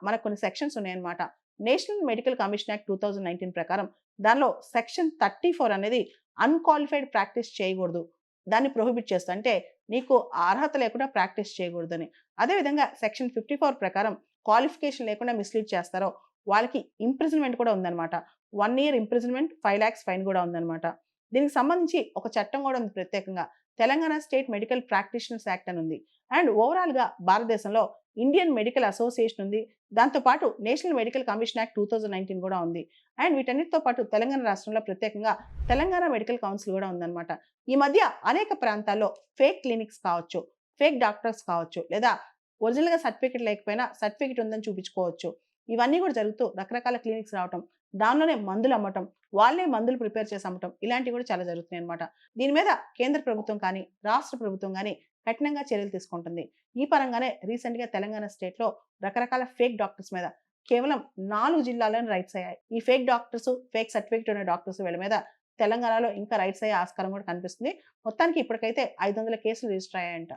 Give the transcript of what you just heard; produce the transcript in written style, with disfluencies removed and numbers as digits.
మనకు కొన్ని సెక్షన్స్ ఉన్నాయన్నమాట. నేషనల్ మెడికల్ కమిషన్ యాక్ట్ 2019 ప్రకారం దానిలో సెక్షన్ 34 అనేది అన్‌క్వాలిఫైడ్ ప్రాక్టీస్ చేయకూడదు. దాన్ని ప్రొహిబిట్ చేస్తూ అంటే నీకు అర్హత లేకుండా ప్రాక్టీస్ చేయకూడదని. అదేవిధంగా సెక్షన్ 54 ప్రకారం క్వాలిఫికేషన్ లేకుండా మిస్‌లీడ్ చేస్తారో వాళ్ళకి ఇంప్రిజన్‌మెంట్ కూడా ఉందన్నమాట. 1 ఇయర్ ఇంప్రిజన్‌మెంట్, 5 లాక్స్ ఫైన్ కూడా ఉందన్నమాట. దీనికి సంబంధించి ఒక చట్టం కూడా ఉంది ప్రత్యేకంగా. Telangana state medical practitioners act అని ఉంది. అండ్ ఓవరాల్‌గా భారతదేశంలో ఇండియన్ మెడికల్ అసోసియేషన్ ఉంది. దాంతో పాటు నేషనల్ మెడికల్ కమిషన్ యాక్ట్ 2019 కూడా ఉంది. అండ్ వీటన్నిటితో పాటు తెలంగాణ రాష్ట్రంలో ప్రత్యేకంగా తెలంగాణ మెడికల్ కౌన్సిల్ కూడా ఉందన్నమాట. ఈ మధ్య అనేక ప్రాంతాల్లో ఫేక్ క్లినిక్స్ కావచ్చు, ఫేక్ డాక్టర్స్ కావచ్చు, లేదా ఒరిజినల్‌గా సర్టిఫికేట్ లేకపోయినా సర్టిఫికేట్ ఉందని చూపించుకోవచ్చు. ఇవన్నీ కూడా జరుగుతూ రకరకాల క్లినిక్స్ రావటం, దానిలోనే మందులు అమ్మటం, వాళ్ళే మందులు ప్రిపేర్ చేసి అమ్మటం ఇలాంటివి కూడా చాలా జరుగుతున్నాయన్నమాట. దీని మీద కేంద్ర ప్రభుత్వం కానీ, రాష్ట్ర ప్రభుత్వం గానీ కఠినంగా చర్యలు తీసుకుంటుంది. ఈ పరంగానే రీసెంట్‌గా తెలంగాణ స్టేట్‌లో రకరకాల ఫేక్ డాక్టర్స్ మీద కేవలం 4 జిల్లాల్లోనే రైట్స్ అయ్యాయి. ఈ ఫేక్ డాక్టర్స్, ఫేక్ సర్టిఫికేట్ ఉన్న డాక్టర్స్ వీళ్ళ మీద తెలంగాణలో ఇంకా రైట్స్ అయ్యే ఆస్కారం కూడా కనిపిస్తుంది. మొత్తానికి ఇప్పటికైతే 500 కేసులు రిజిస్టర్ అయ్యాయంట.